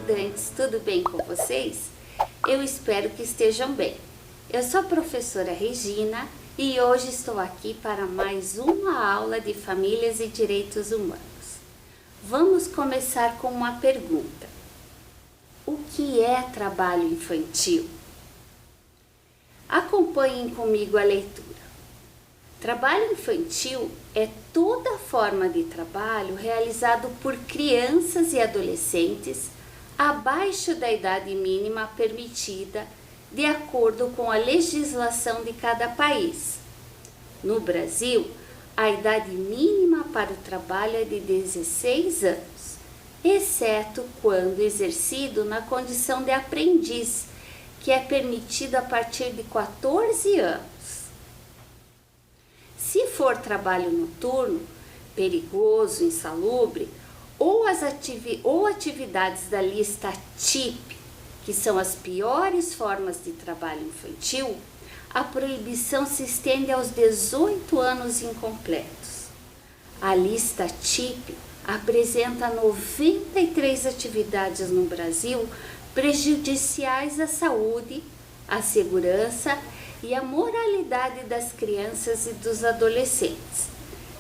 estudantes, tudo bem com vocês? Eu espero que estejam bem. Eu sou a professora Regina e hoje estou aqui para mais uma aula de Famílias e Direitos Humanos. Vamos começar com uma pergunta. O que é trabalho infantil? Acompanhem comigo a leitura. Trabalho infantil é toda forma de trabalho realizado por crianças e adolescentes abaixo da idade mínima permitida de acordo com a legislação de cada país. No Brasil, a idade mínima para o trabalho é de 16 anos, exceto quando exercido na condição de aprendiz, que é permitido a partir de 14 anos. Se for trabalho noturno, perigoso, insalubre, ou atividades da lista TIP, que são as piores formas de trabalho infantil, a proibição se estende aos 18 anos incompletos. A lista TIP apresenta 93 atividades no Brasil prejudiciais à saúde, à segurança e a moralidade das crianças e dos adolescentes.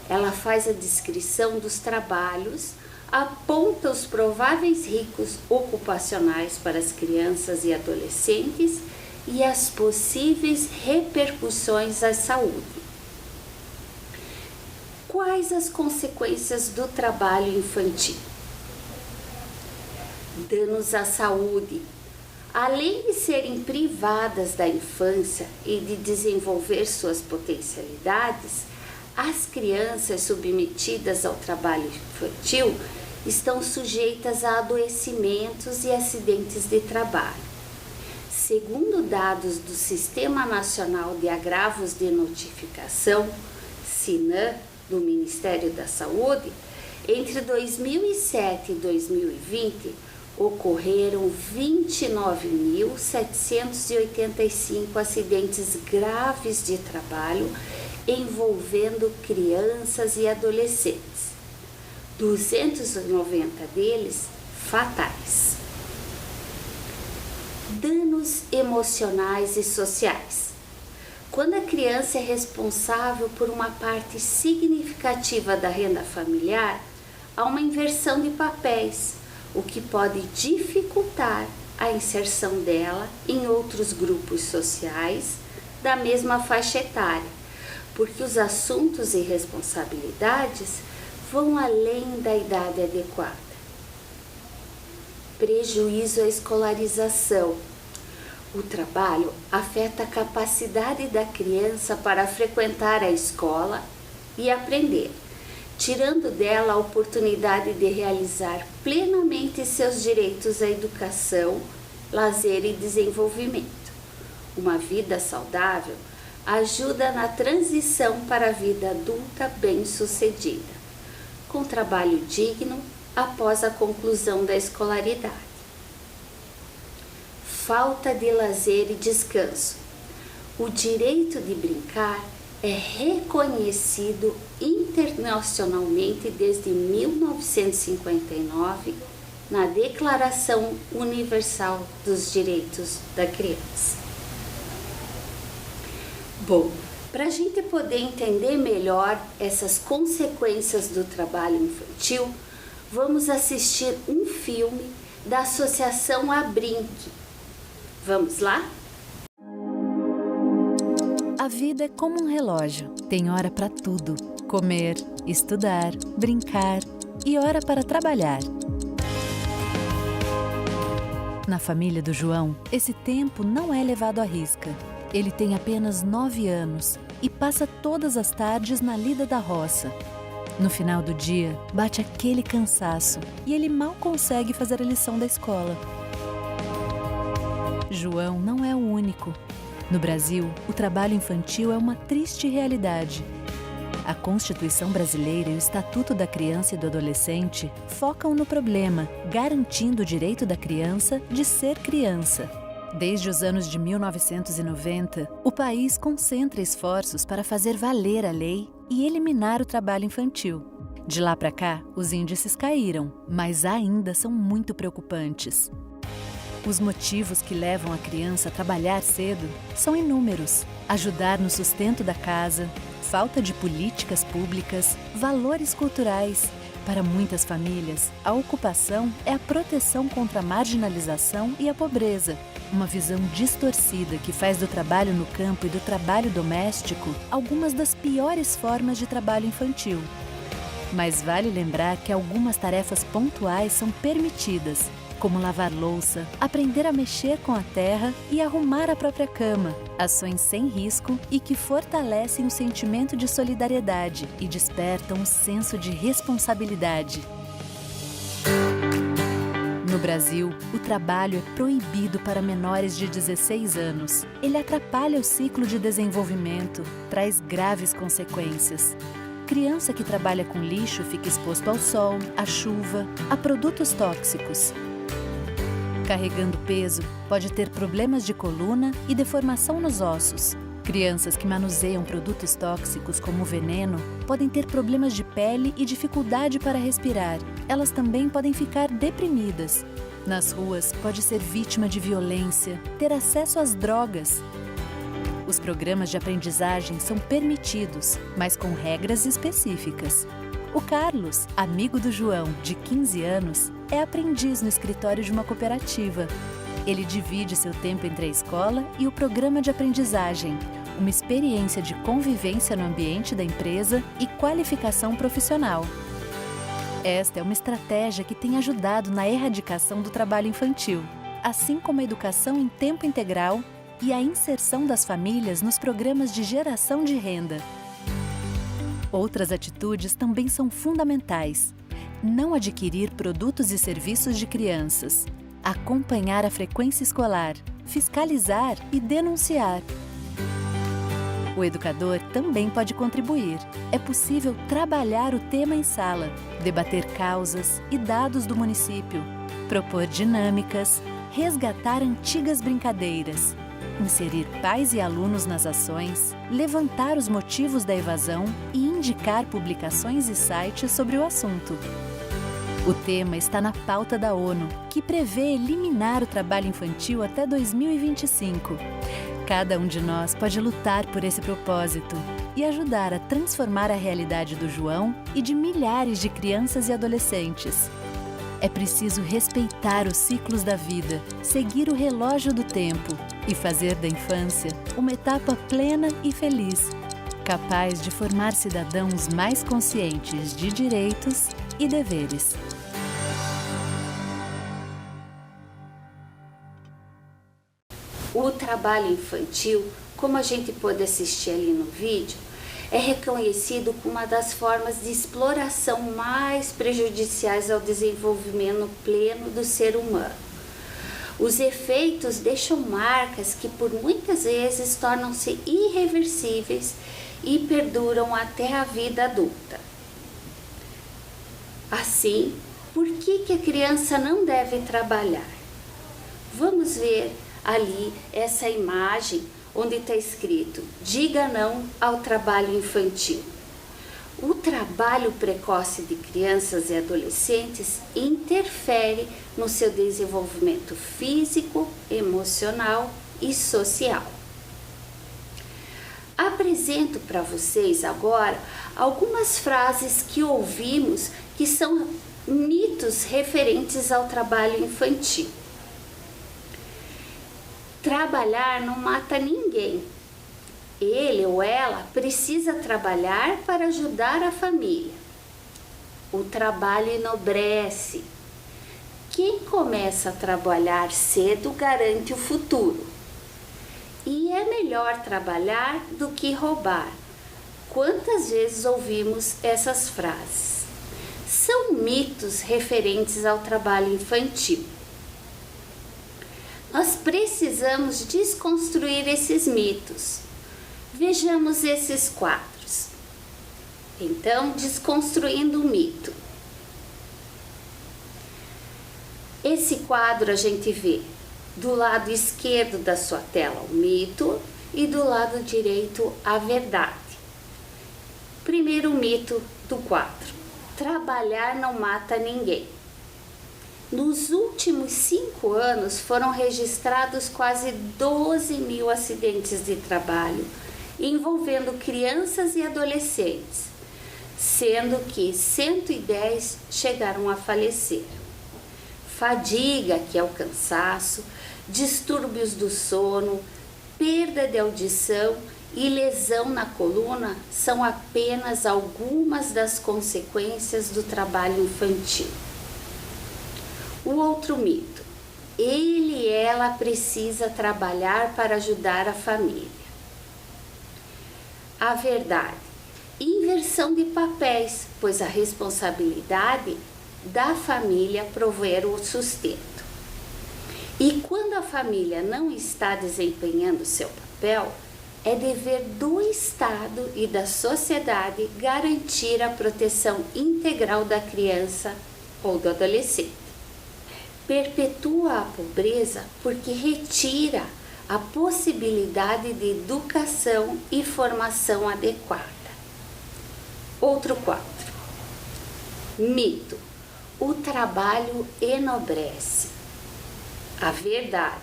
Ela faz a descrição dos trabalhos, aponta os prováveis riscos ocupacionais para as crianças e adolescentes e as possíveis repercussões à saúde. Quais as consequências do trabalho infantil? Danos à saúde. Além de serem privadas da infância e de desenvolver suas potencialidades, as crianças submetidas ao trabalho infantil estão sujeitas a adoecimentos e acidentes de trabalho. Segundo dados do Sistema Nacional de Agravos de Notificação, SINAM, do Ministério da Saúde, entre 2007 e 2020, ocorreram 29.785 acidentes graves de trabalho envolvendo crianças e adolescentes, 290 deles fatais. Danos emocionais e sociais. Quando a criança é responsável por uma parte significativa da renda familiar, há uma inversão de papéis, o que pode dificultar a inserção dela em outros grupos sociais da mesma faixa etária, porque os assuntos e responsabilidades vão além da idade adequada. Prejuízo à escolarização. O trabalho afeta a capacidade da criança para frequentar a escola e aprender, tirando dela a oportunidade de realizar plenamente seus direitos à educação, lazer e desenvolvimento. Uma vida saudável ajuda na transição para a vida adulta bem-sucedida, com trabalho digno após a conclusão da escolaridade. Falta de lazer e descanso. O direito de brincar é reconhecido internacionalmente desde 1959 na Declaração Universal dos Direitos da Criança. Bom, para a gente poder entender melhor essas consequências do trabalho infantil, vamos assistir um filme da Associação Abrinq. Vamos lá? A vida é como um relógio. Tem hora para tudo. Comer, estudar, brincar e hora para trabalhar. Na família do João, esse tempo não é levado à risca. Ele tem apenas 9 anos e passa todas as tardes na lida da roça. No final do dia, bate aquele cansaço e ele mal consegue fazer a lição da escola. João não é o único. No Brasil, o trabalho infantil é uma triste realidade. A Constituição Brasileira e o Estatuto da Criança e do Adolescente focam no problema, garantindo o direito da criança de ser criança. Desde os anos de 1990, o país concentra esforços para fazer valer a lei e eliminar o trabalho infantil. De lá para cá, os índices caíram, mas ainda são muito preocupantes. Os motivos que levam a criança a trabalhar cedo são inúmeros: ajudar no sustento da casa, falta de políticas públicas, valores culturais. Para muitas famílias, a ocupação é a proteção contra a marginalização e a pobreza. Uma visão distorcida que faz do trabalho no campo e do trabalho doméstico algumas das piores formas de trabalho infantil. Mas vale lembrar que algumas tarefas pontuais são permitidas, como lavar louça, aprender a mexer com a terra e arrumar a própria cama. Ações sem risco e que fortalecem o sentimento de solidariedade e despertam um senso de responsabilidade. No Brasil, o trabalho é proibido para menores de 16 anos. Ele atrapalha o ciclo de desenvolvimento, traz graves consequências. Criança que trabalha com lixo fica exposto ao sol, à chuva, a produtos tóxicos. Carregando peso, pode ter problemas de coluna e deformação nos ossos. Crianças que manuseiam produtos tóxicos como veneno podem ter problemas de pele e dificuldade para respirar. Elas também podem ficar deprimidas. Nas ruas, pode ser vítima de violência, ter acesso às drogas. Os programas de aprendizagem são permitidos, mas com regras específicas. O Carlos, amigo do João, de 15 anos, é aprendiz no escritório de uma cooperativa. Ele divide seu tempo entre a escola e o programa de aprendizagem, uma experiência de convivência no ambiente da empresa e qualificação profissional. Esta é uma estratégia que tem ajudado na erradicação do trabalho infantil, assim como a educação em tempo integral e a inserção das famílias nos programas de geração de renda. Outras atitudes também são fundamentais. Não adquirir produtos e serviços de crianças, acompanhar a frequência escolar, fiscalizar e denunciar. O educador também pode contribuir. É possível trabalhar o tema em sala, debater causas e dados do município, propor dinâmicas, resgatar antigas brincadeiras, inserir pais e alunos nas ações, levantar os motivos da evasão e indicar publicações e sites sobre o assunto. O tema está na pauta da ONU, que prevê eliminar o trabalho infantil até 2025. Cada um de nós pode lutar por esse propósito e ajudar a transformar a realidade do João e de milhares de crianças e adolescentes. É preciso respeitar os ciclos da vida, seguir o relógio do tempo e fazer da infância uma etapa plena e feliz, capaz de formar cidadãos mais conscientes de direitos e deveres. O trabalho infantil, como a gente pôde assistir ali no vídeo, é reconhecido como uma das formas de exploração mais prejudiciais ao desenvolvimento pleno do ser humano. Os efeitos deixam marcas que por muitas vezes tornam-se irreversíveis e perduram até a vida adulta. Assim, por que a criança não deve trabalhar? Vamos ver ali essa imagem onde está escrito: diga não ao trabalho infantil. O trabalho precoce de crianças e adolescentes interfere no seu desenvolvimento físico, emocional e social. Apresento para vocês agora algumas frases que ouvimos que são mitos referentes ao trabalho infantil. Trabalhar não mata ninguém. Ele ou ela precisa trabalhar para ajudar a família. O trabalho enobrece. Quem começa a trabalhar cedo garante o futuro. E é melhor trabalhar do que roubar. Quantas vezes ouvimos essas frases? São mitos referentes ao trabalho infantil. Nós precisamos desconstruir esses mitos. Vejamos esses quadros. Então, desconstruindo o mito. Esse quadro a gente vê do lado esquerdo da sua tela o mito e do lado direito a verdade. Primeiro mito do quadro. trabalhar não mata ninguém. Nos últimos 5 anos foram registrados quase 12 mil acidentes de trabalho envolvendo crianças e adolescentes, sendo que 110 chegaram a falecer. Fadiga, que é o cansaço, distúrbios do sono, perda de audição e lesão na coluna são apenas algumas das consequências do trabalho infantil. O outro mito: ele e ela precisa trabalhar para ajudar a família. A verdade: inversão de papéis, pois a responsabilidade da família prover o sustento. E quando a família não está desempenhando seu papel, é dever do Estado e da sociedade garantir a proteção integral da criança ou do adolescente. Perpetua a pobreza porque retira a possibilidade de educação e formação adequada. Outro quadro. Mito: o trabalho enobrece. A verdade: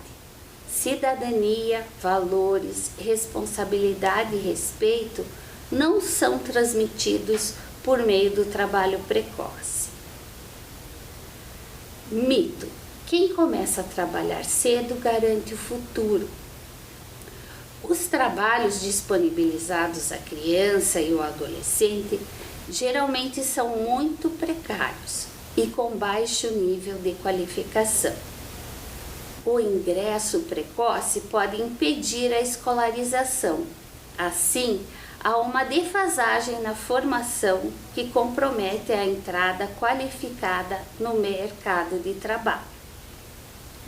cidadania, valores, responsabilidade e respeito não são transmitidos por meio do trabalho precoce. Mito: quem começa a trabalhar cedo garante o futuro. Os trabalhos disponibilizados à criança e ao adolescente geralmente são muito precários e com baixo nível de qualificação. O ingresso precoce pode impedir a escolarização. Assim, há uma defasagem na formação que compromete a entrada qualificada no mercado de trabalho.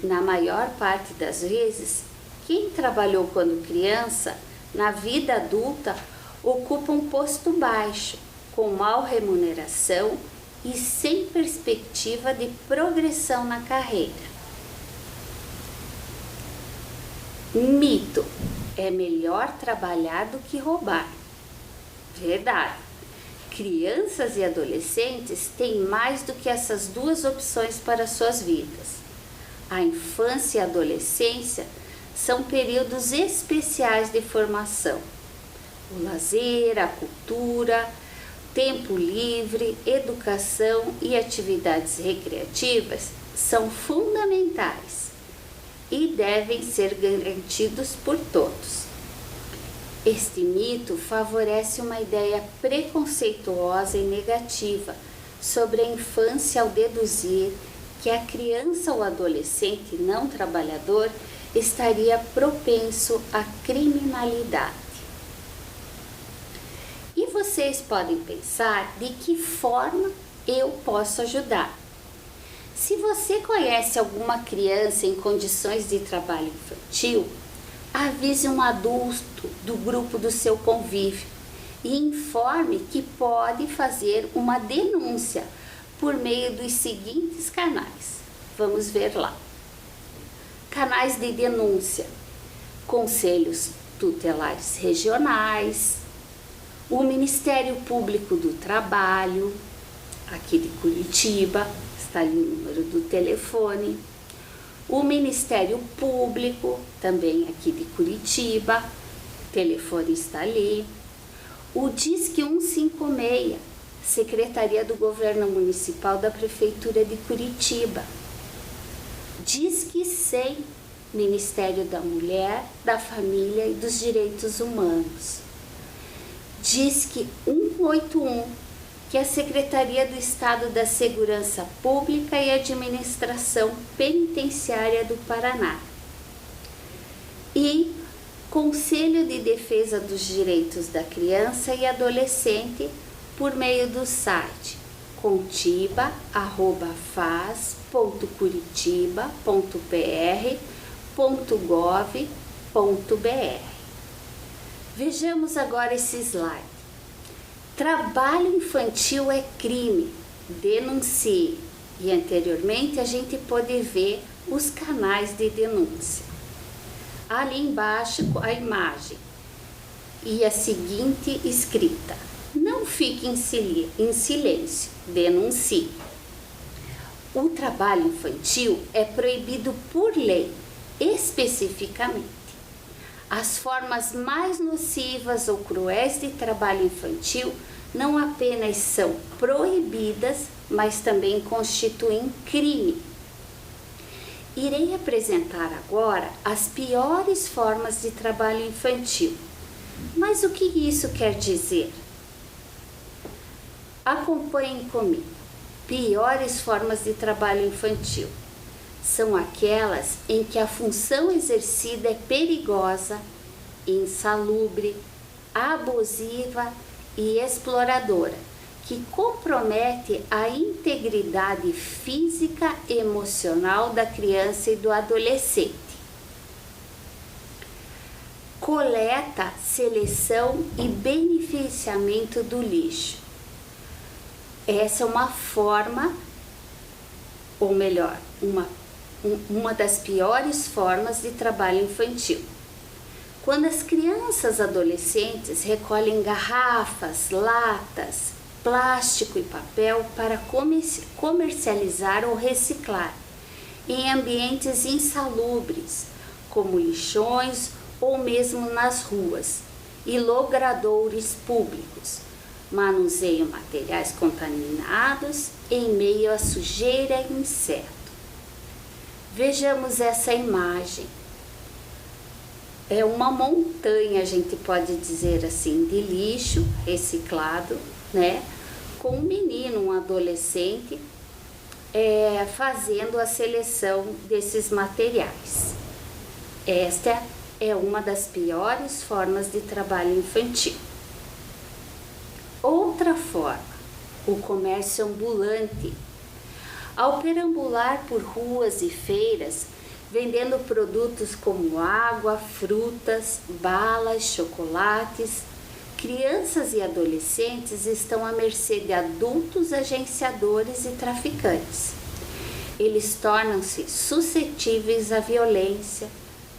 Na maior parte das vezes, quem trabalhou quando criança, na vida adulta, ocupa um posto baixo, com mal remuneração e sem perspectiva de progressão na carreira. Mito: é melhor trabalhar do que roubar. Verdade: crianças e adolescentes têm mais do que essas duas opções para suas vidas. A infância e a adolescência são períodos especiais de formação. O lazer, a cultura, tempo livre, educação e atividades recreativas são fundamentais e devem ser garantidos por todos. Este mito favorece uma ideia preconceituosa e negativa sobre a infância ao deduzir que a criança ou adolescente não trabalhador estaria propenso à criminalidade. E vocês podem pensar de que forma eu posso ajudar. Se você conhece alguma criança em condições de trabalho infantil, avise um adulto do grupo do seu convívio e informe que pode fazer uma denúncia por meio dos seguintes canais. Vamos ver lá. Canais de denúncia: conselhos tutelares regionais, o Ministério Público do Trabalho, aqui de Curitiba, está ali o número do telefone, o Ministério Público, também aqui de Curitiba, o telefone está ali, o Disque 156, Secretaria do Governo Municipal da Prefeitura de Curitiba, Disque 100, Ministério da Mulher, da Família e dos Direitos Humanos, Disque 181, que é a Secretaria do Estado da Segurança Pública e Administração Penitenciária do Paraná, e Conselho de Defesa dos Direitos da Criança e Adolescente por meio do site contiba@faz.curitiba.pr.gov.br. Vejamos agora esse slide. Trabalho infantil é crime, denuncie. E anteriormente a gente pôde ver os canais de denúncia. Ali embaixo a imagem e a seguinte escrita: Não fique em silêncio, denuncie. O trabalho infantil é proibido por lei, especificamente. As formas mais nocivas ou cruéis de trabalho infantil não apenas são proibidas, mas também constituem crime. Irei apresentar agora as piores formas de trabalho infantil. Mas o que isso quer dizer? Acompanhem comigo. Piores formas de trabalho infantil são aquelas em que a função exercida é perigosa, insalubre, abusiva e exploradora, que compromete a integridade física e emocional da criança e do adolescente. Coleta, seleção e beneficiamento do lixo. Essa é uma forma, ou melhor, uma das piores formas de trabalho infantil. Quando as crianças e adolescentes recolhem garrafas, latas, plástico e papel para comercializar ou reciclar em ambientes insalubres, como lixões ou mesmo nas ruas e logradouros públicos, manuseiam materiais contaminados em meio à sujeira e inseto. Vejamos essa imagem. É uma montanha, a gente pode dizer assim, de lixo reciclado, né? Com um menino, um adolescente, fazendo a seleção desses materiais. Esta é uma das piores formas de trabalho infantil. Outra forma, o comércio ambulante. Ao perambular por ruas e feiras, vendendo produtos como água, frutas, balas, chocolates, crianças e adolescentes estão à mercê de adultos agenciadores e traficantes. Eles tornam-se suscetíveis à violência,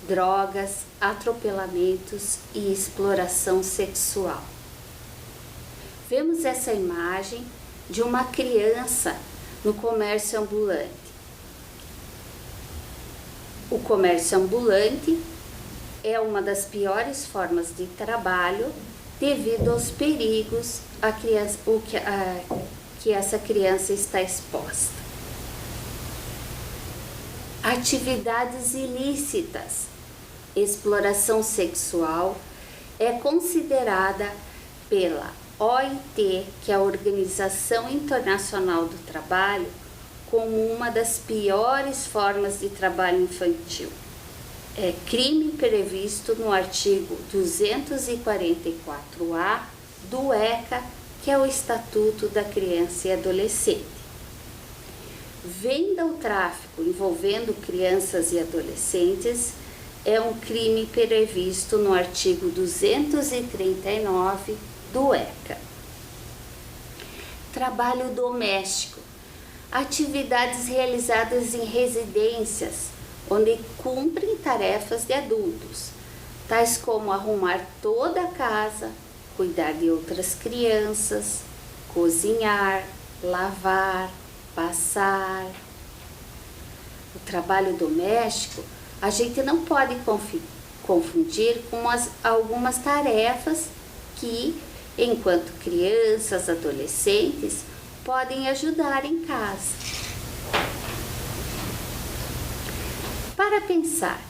drogas, atropelamentos e exploração sexual. Vemos essa imagem de uma criança no comércio ambulante. O comércio ambulante é uma das piores formas de trabalho devido aos perigos que essa criança está exposta. Atividades ilícitas. Exploração sexual é considerada pela OIT, que é a Organização Internacional do Trabalho, como uma das piores formas de trabalho infantil. É crime previsto no artigo 244-A do ECA, que é o Estatuto da Criança e Adolescente. Venda ou tráfico envolvendo crianças e adolescentes é um crime previsto no artigo 239 do ECA. Trabalho doméstico. Atividades realizadas em residências, onde cumprem tarefas de adultos, tais como arrumar toda a casa, cuidar de outras crianças, cozinhar, lavar, passar. O trabalho doméstico a gente não pode confundir com algumas tarefas que, enquanto crianças, adolescentes, podem ajudar em casa. Para pensar,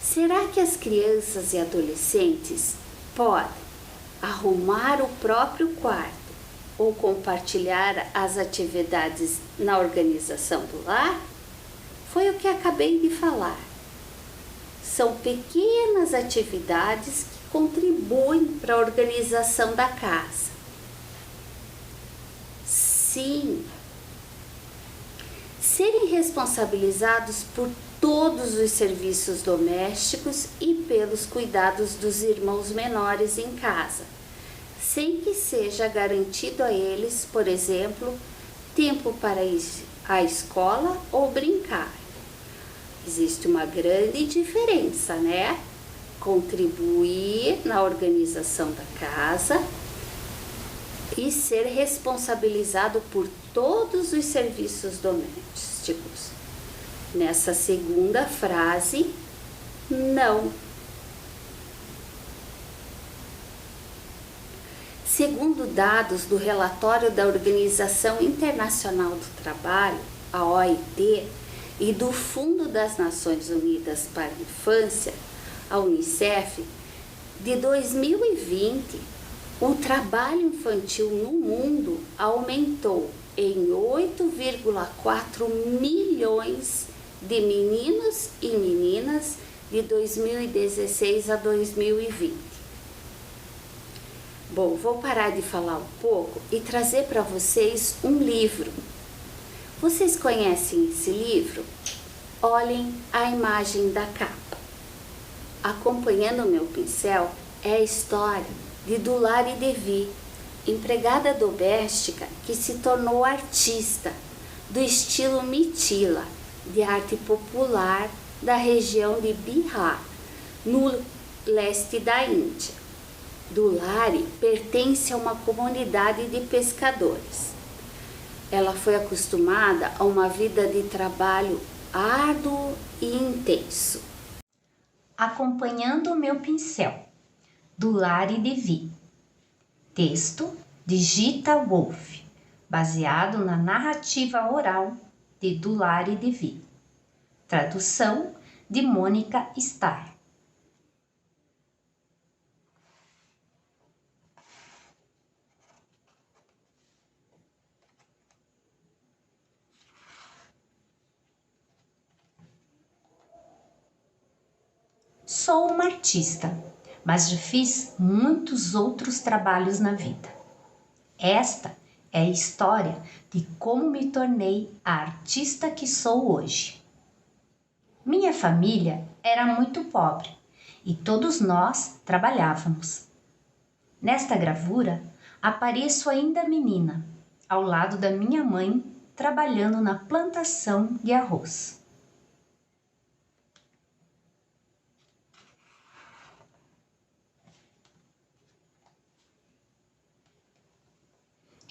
será que as crianças e adolescentes podem arrumar o próprio quarto ou compartilhar as atividades na organização do lar? Foi o que acabei de falar. São pequenas atividades que contribuem para a organização da casa. Sim, serem responsabilizados por todos os serviços domésticos e pelos cuidados dos irmãos menores em casa, sem que seja garantido a eles, por exemplo, tempo para ir à escola ou brincar. Existe uma grande diferença, né? – Contribuir na organização da casa e ser responsabilizado por todos os serviços domésticos. Nessa segunda frase, não. Segundo dados do relatório da Organização Internacional do Trabalho, a OIT, e do Fundo das Nações Unidas para a Infância, a UNICEF, de 2020, o trabalho infantil no mundo aumentou em 8,4 milhões de meninos e meninas de 2016 a 2020. Bom, vou parar de falar um pouco e trazer para vocês um livro. Vocês conhecem esse livro? Olhem a imagem da capa. Acompanhando o meu pincel é a história de Dulari Devi, empregada doméstica que se tornou artista do estilo Mithila, de arte popular da região de Bihar, no leste da Índia. Dulari pertence a uma comunidade de pescadores. Ela foi acostumada a uma vida de trabalho árduo e intenso. Acompanhando o meu pincel, Dulari Devi. Texto de Gita Wolf, baseado na narrativa oral de Dulari Devi. Tradução de Mônica Starr. Sou uma artista, mas já fiz muitos outros trabalhos na vida. Esta é a história de como me tornei a artista que sou hoje. Minha família era muito pobre e todos nós trabalhávamos. Nesta gravura, apareço ainda menina, ao lado da minha mãe, trabalhando na plantação de arroz.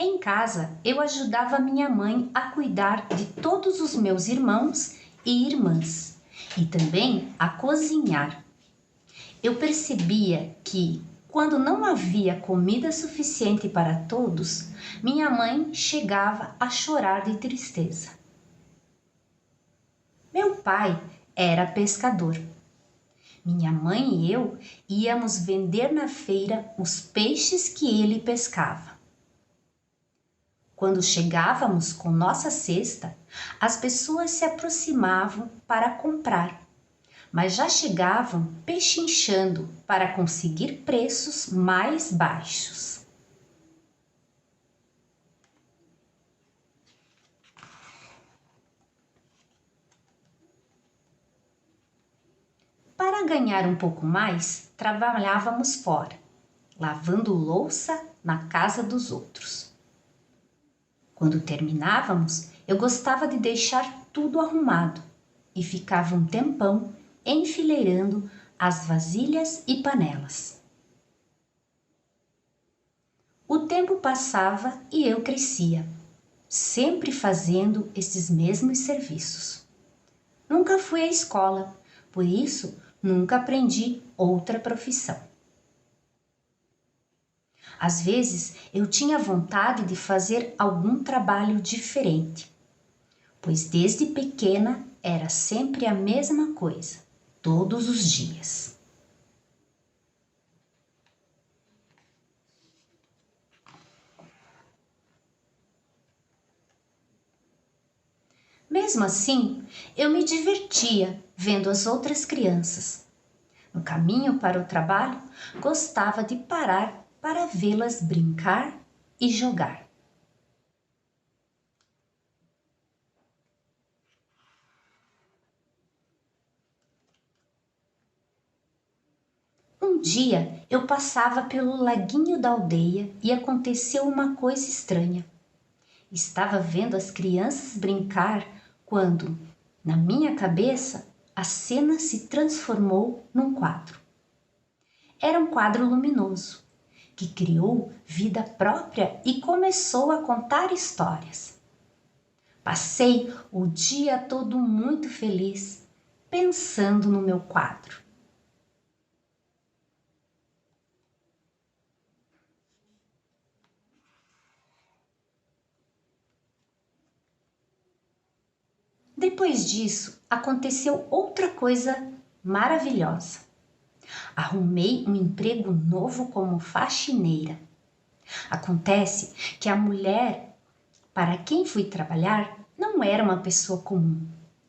Em casa, eu ajudava minha mãe a cuidar de todos os meus irmãos e irmãs e também a cozinhar. Eu percebia que, quando não havia comida suficiente para todos, minha mãe chegava a chorar de tristeza. Meu pai era pescador. Minha mãe e eu íamos vender na feira os peixes que ele pescava. Quando chegávamos com nossa cesta, as pessoas se aproximavam para comprar, mas já chegavam pechinchando para conseguir preços mais baixos. Para ganhar um pouco mais, trabalhávamos fora, lavando louça na casa dos outros. Quando terminávamos, eu gostava de deixar tudo arrumado e ficava um tempão enfileirando as vasilhas e panelas. O tempo passava e eu crescia, sempre fazendo esses mesmos serviços. Nunca fui à escola, por isso nunca aprendi outra profissão. Às vezes, eu tinha vontade de fazer algum trabalho diferente, pois desde pequena era sempre a mesma coisa, todos os dias. Mesmo assim, eu me divertia vendo as outras crianças. No caminho para o trabalho, gostava de parar para vê-las brincar e jogar. Um dia eu passava pelo laguinho da aldeia e aconteceu uma coisa estranha. Estava vendo as crianças brincar quando, na minha cabeça, a cena se transformou num quadro. Era um quadro luminoso, que criou vida própria e começou a contar histórias. Passei o dia todo muito feliz, pensando no meu quadro. Depois disso, aconteceu outra coisa maravilhosa. Arrumei um emprego novo como faxineira. Acontece que a mulher para quem fui trabalhar não era uma pessoa comum,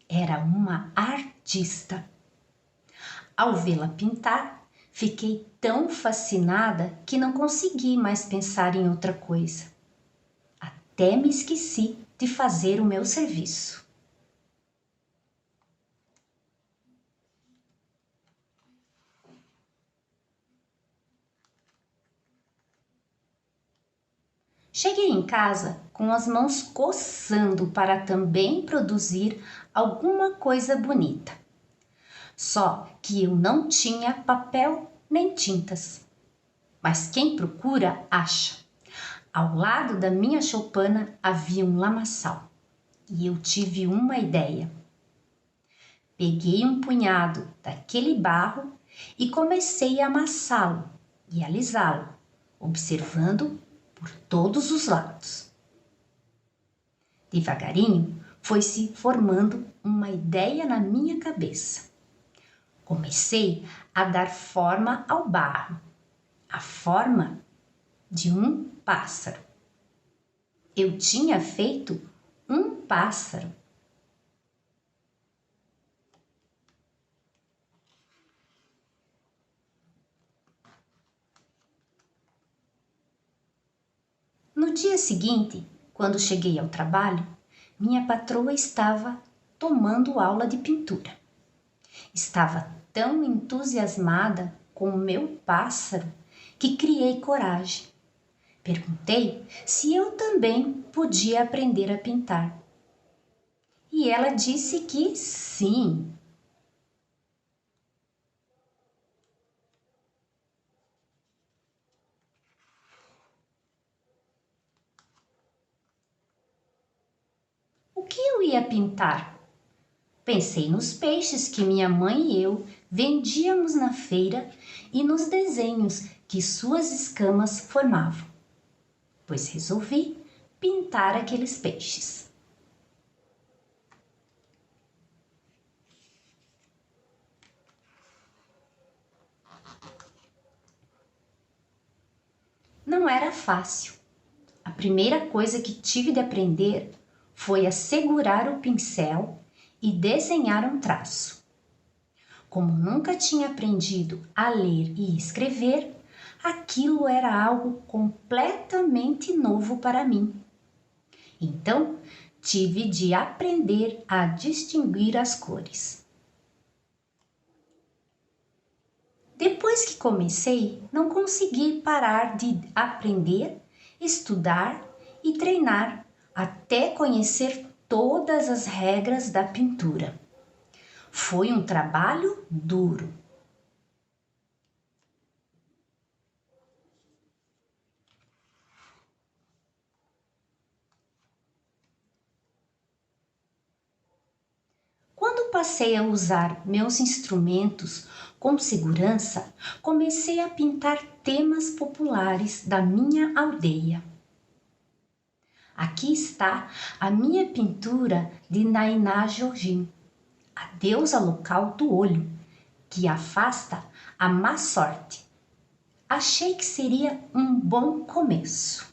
era uma artista. Ao vê-la pintar, fiquei tão fascinada que não consegui mais pensar em outra coisa. Até me esqueci de fazer o meu serviço. Cheguei em casa com as mãos coçando para também produzir alguma coisa bonita. Só que eu não tinha papel nem tintas. Mas quem procura, acha. Ao lado da minha choupana havia um lamaçal e eu tive uma ideia. Peguei um punhado daquele barro e comecei a amassá-lo e alisá-lo, observando por todos os lados. Devagarinho foi se formando uma ideia na minha cabeça. Comecei a dar forma ao barro, a forma de um pássaro. Eu tinha feito um pássaro. No dia seguinte, quando cheguei ao trabalho, minha patroa estava tomando aula de pintura. Estava tão entusiasmada com o meu pássaro que criei coragem. Perguntei se eu também podia aprender a pintar. E ela disse que sim. O que eu ia pintar? Pensei nos peixes que minha mãe e eu vendíamos na feira e nos desenhos que suas escamas formavam, pois resolvi pintar aqueles peixes. Não era fácil. A primeira coisa que tive de aprender foi a segurar o pincel e desenhar um traço. Como nunca tinha aprendido a ler e escrever, aquilo era algo completamente novo para mim. Então, tive de aprender a distinguir as cores. Depois que comecei, não consegui parar de aprender, estudar e treinar até conhecer todas as regras da pintura. Foi um trabalho duro. Quando passei a usar meus instrumentos com segurança, comecei a pintar temas populares da minha aldeia. Aqui está a minha pintura de Nainá Jorgin, a deusa local do olho, que afasta a má sorte. Achei que seria um bom começo.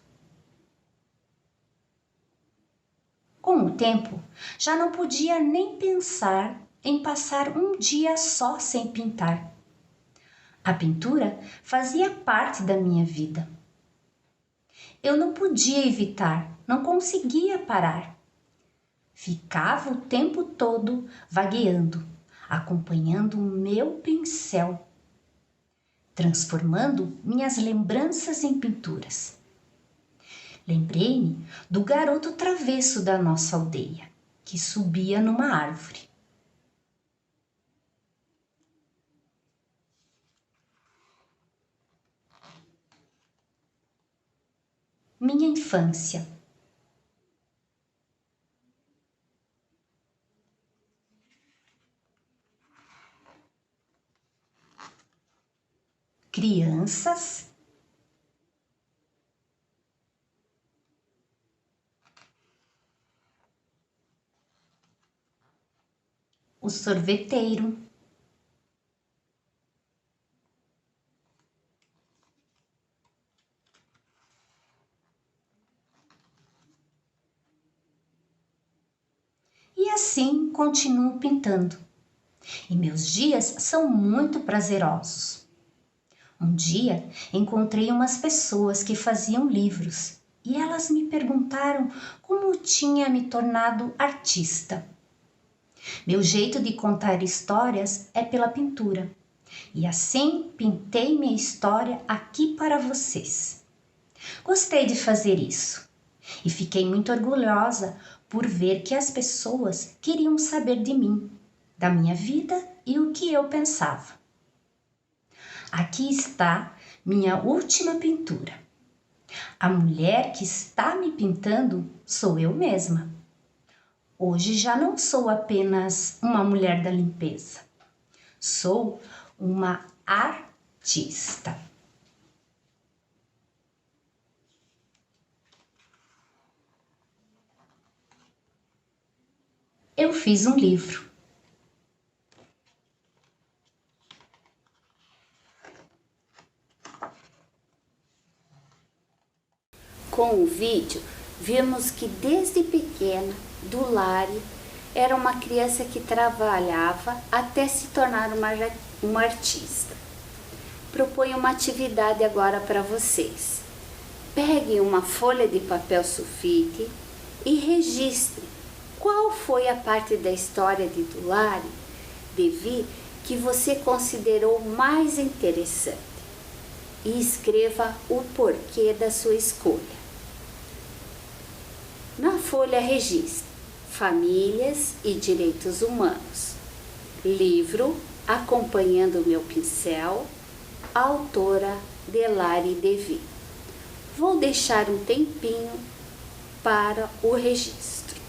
Com o tempo, já não podia nem pensar em passar um dia só sem pintar. A pintura fazia parte da minha vida. Eu não podia evitar, não conseguia parar. Ficava o tempo todo vagueando, acompanhando o meu pincel, transformando minhas lembranças em pinturas. Lembrei-me do garoto travesso da nossa aldeia, que subia numa árvore. minha infância. Crianças, o sorveteiro, e assim continuo pintando. E meus dias são muito prazerosos. Um dia encontrei umas pessoas que faziam livros e elas me perguntaram como tinha me tornado artista. Meu jeito de contar histórias é pela pintura e assim pintei minha história aqui para vocês. Gostei de fazer isso e fiquei muito orgulhosa por ver que as pessoas queriam saber de mim, da minha vida e o que eu pensava. Aqui está minha última pintura. A mulher que está me pintando sou eu mesma. Hoje já não sou apenas uma mulher da limpeza. Sou uma artista. Eu fiz um livro. Com o vídeo, vimos que desde pequena, Dulari era uma criança que trabalhava até se tornar uma artista. Proponho uma atividade agora para vocês. Peguem uma folha de papel sulfite e registrem qual foi a parte da história de Dulari, Devi, que você considerou mais interessante. E escreva o porquê da sua escolha. Na folha registre Famílias e Direitos Humanos, livro Acompanhando o Meu Pincel, autora Delari Devi. Vou deixar um tempinho para o registro.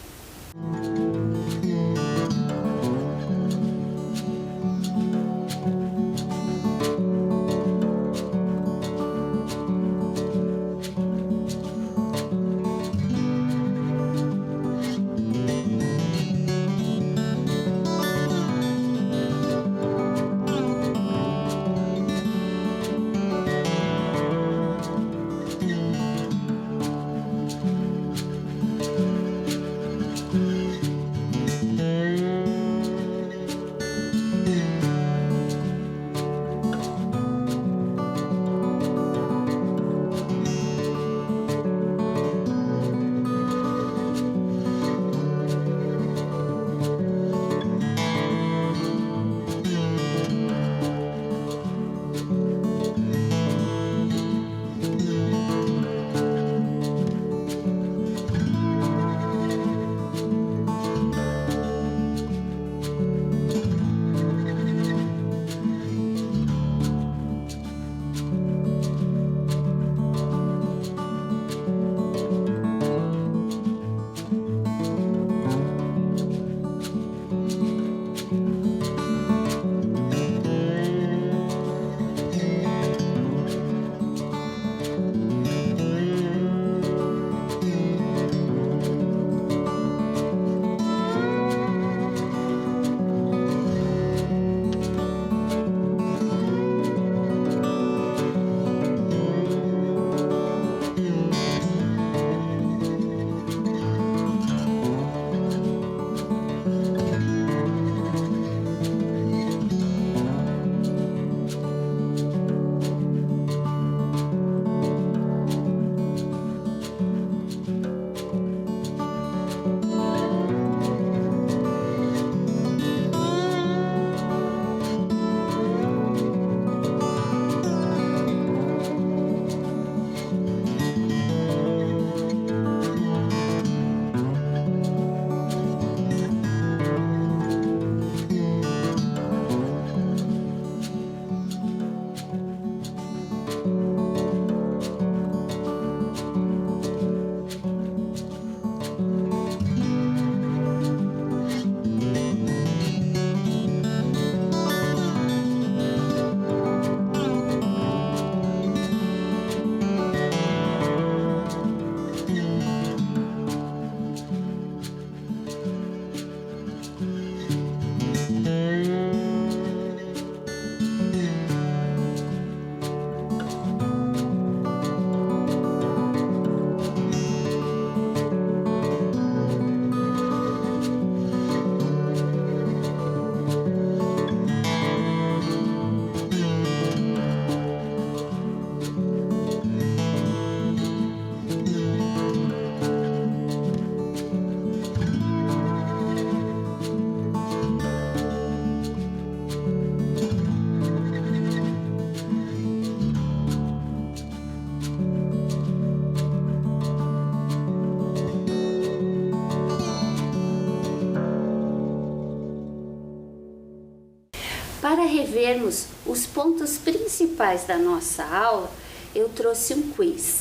Para revermos os pontos principais da nossa aula, eu trouxe um quiz.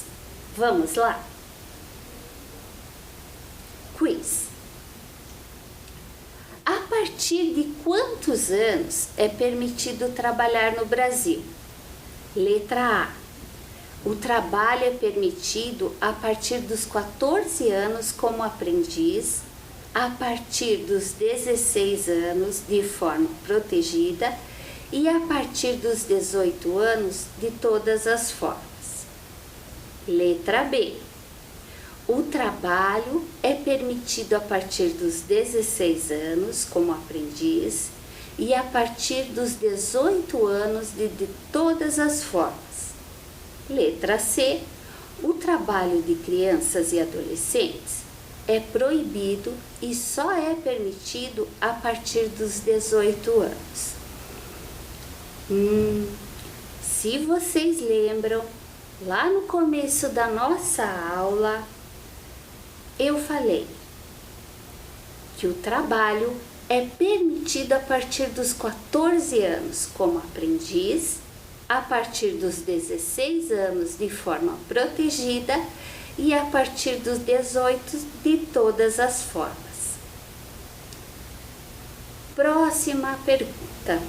Vamos lá? Quiz. A partir de quantos anos é permitido trabalhar no Brasil? Letra A. O trabalho é permitido a partir dos 14 anos como aprendiz, a partir dos 16 anos de forma protegida e a partir dos 18 anos de todas as formas. Letra B. O trabalho é permitido a partir dos 16 anos como aprendiz e a partir dos 18 anos de todas as formas. Letra C. O trabalho de crianças e adolescentes é proibido e só é permitido a partir dos 18 anos. Se vocês lembram, lá no começo da nossa aula, eu falei que o trabalho é permitido a partir dos 14 anos como aprendiz, a partir dos 16 anos de forma protegida e a partir dos 18 de todas as formas. Próxima pergunta.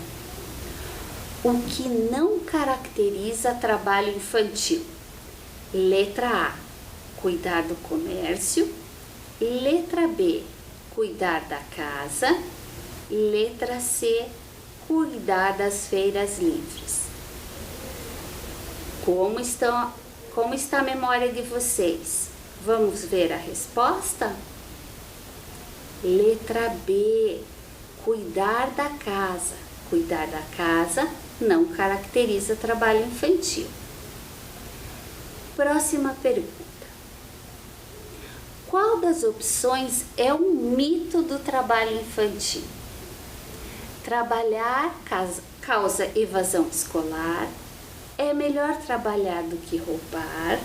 O que não caracteriza trabalho infantil? Letra A. Cuidar do comércio. Letra B. Cuidar da casa. Letra C. Cuidar das feiras livres. Como está a memória de vocês? Vamos ver a resposta? Letra B. Cuidar da casa. Cuidar da casa não caracteriza trabalho infantil. Próxima pergunta. Qual das opções é um mito do trabalho infantil? Trabalhar causa evasão escolar. É melhor trabalhar do que roubar.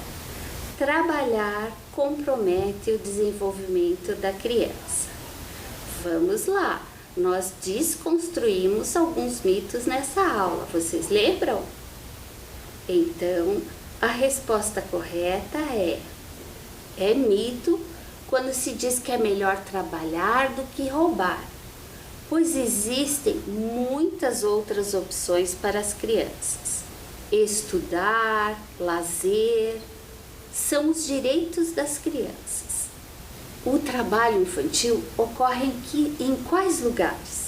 Trabalhar compromete o desenvolvimento da criança. Vamos lá, nós desconstruímos alguns mitos nessa aula, vocês lembram? Então, a resposta correta é mito quando se diz que é melhor trabalhar do que roubar, pois existem muitas outras opções para as crianças. Estudar, lazer, são os direitos das crianças. O trabalho infantil ocorre em quais lugares?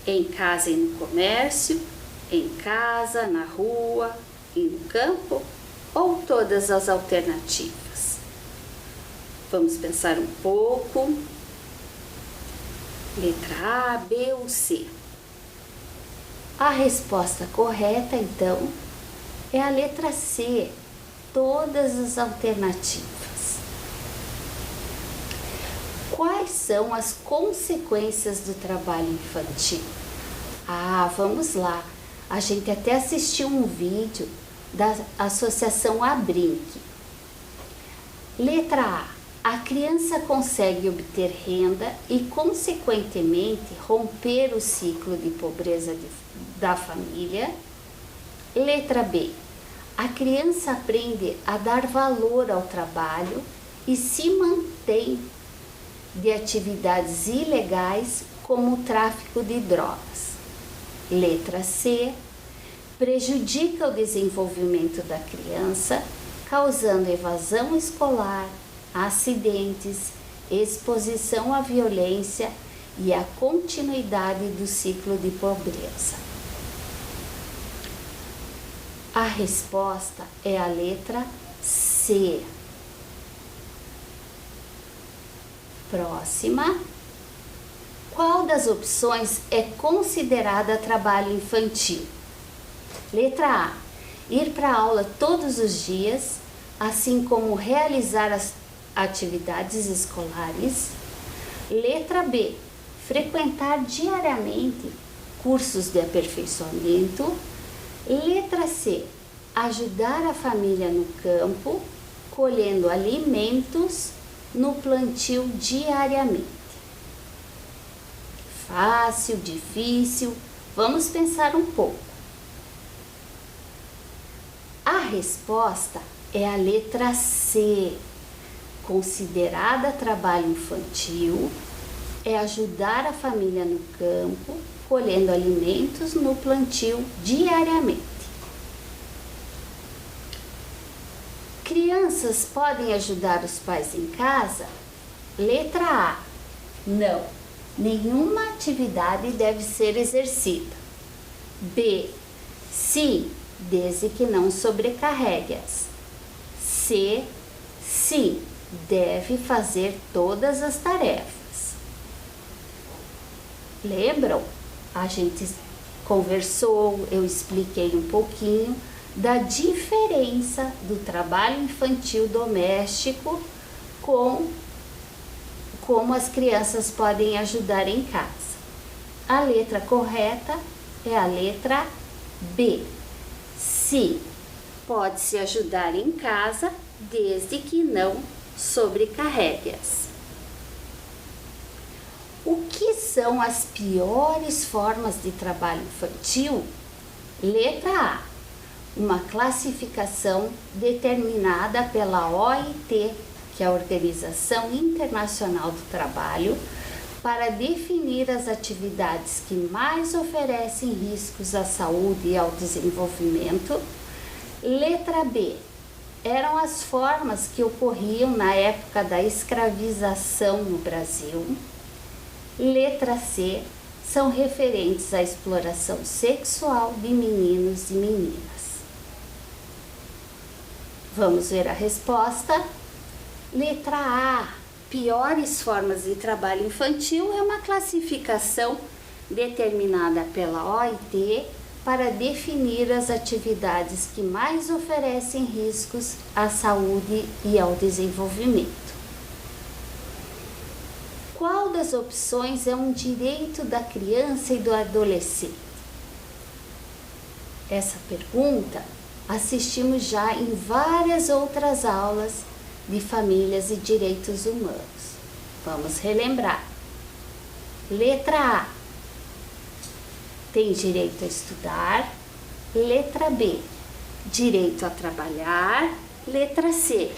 Em casa e no comércio, em casa, na rua e no campo, ou todas as alternativas? Vamos pensar um pouco. Letra A, B ou C? A resposta correta, então, é a letra C, todas as alternativas. Quais são as consequências do trabalho infantil? Vamos lá. A gente até assistiu um vídeo da Associação Abrinq. Letra A. A criança consegue obter renda e, consequentemente, romper o ciclo de pobreza da família. Letra B. A criança aprende a dar valor ao trabalho e se mantém de atividades ilegais como o tráfico de drogas. Letra C. Prejudica o desenvolvimento da criança, causando evasão escolar, acidentes, exposição à violência e a continuidade do ciclo de pobreza. A resposta é a letra C. Próxima. Qual das opções é considerada trabalho infantil? Letra A. Ir para a aula todos os dias, assim como realizar as atividades escolares. Letra B. Frequentar diariamente cursos de aperfeiçoamento. Letra C. Ajudar a família no campo, colhendo alimentos no plantio diariamente. Fácil, difícil, Vamos pensar um pouco. A resposta é a letra C. Considerada trabalho infantil, é ajudar a família no campo, colhendo alimentos no plantio diariamente. Crianças podem ajudar os pais em casa? Letra A. Não, nenhuma atividade deve ser exercida. B. Sim, desde que não sobrecarregue-as. C. Sim, deve fazer todas as tarefas. Lembram? A gente conversou, eu expliquei um pouquinho da diferença do trabalho infantil doméstico com como as crianças podem ajudar em casa. A letra correta é a letra B. Sim, pode-se ajudar em casa desde que não sobrecarregue-as. O que são as piores formas de trabalho infantil? Letra A. Uma classificação determinada pela OIT, que é a Organização Internacional do Trabalho, para definir as atividades que mais oferecem riscos à saúde e ao desenvolvimento. Letra B. Eram as formas que ocorriam na época da escravização no Brasil. Letra C. São referentes à exploração sexual de meninos e meninas. Vamos ver a resposta. Letra A. Piores formas de trabalho infantil é uma classificação determinada pela OIT para definir as atividades que mais oferecem riscos à saúde e ao desenvolvimento. Qual das opções é um direito da criança e do adolescente? Essa pergunta assistimos já em várias outras aulas de famílias e direitos humanos. Vamos relembrar. Letra A. Tem direito a estudar. Letra B. Direito a trabalhar. Letra C.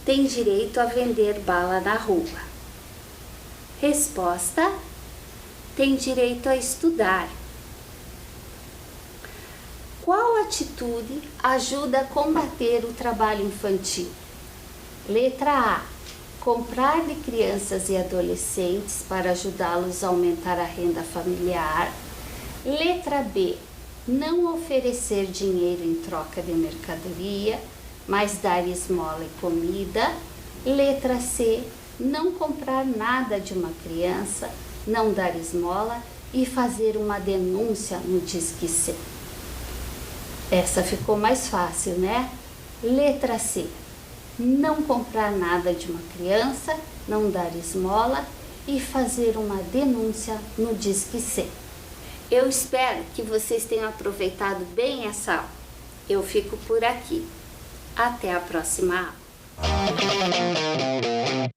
Tem direito a vender bala na rua. Resposta: tem direito a estudar. Qual atitude ajuda a combater o trabalho infantil? Letra A. Comprar de crianças e adolescentes para ajudá-los a aumentar a renda familiar. Letra B. Não oferecer dinheiro em troca de mercadoria, mas dar esmola e comida. Letra C. Não comprar nada de uma criança, não dar esmola e fazer uma denúncia no Disque 100. Essa ficou mais fácil, né? Letra C. Não comprar nada de uma criança, não dar esmola e fazer uma denúncia no Disque 100. Eu espero que vocês tenham aproveitado bem essa aula. Eu fico por aqui. Até a próxima aula.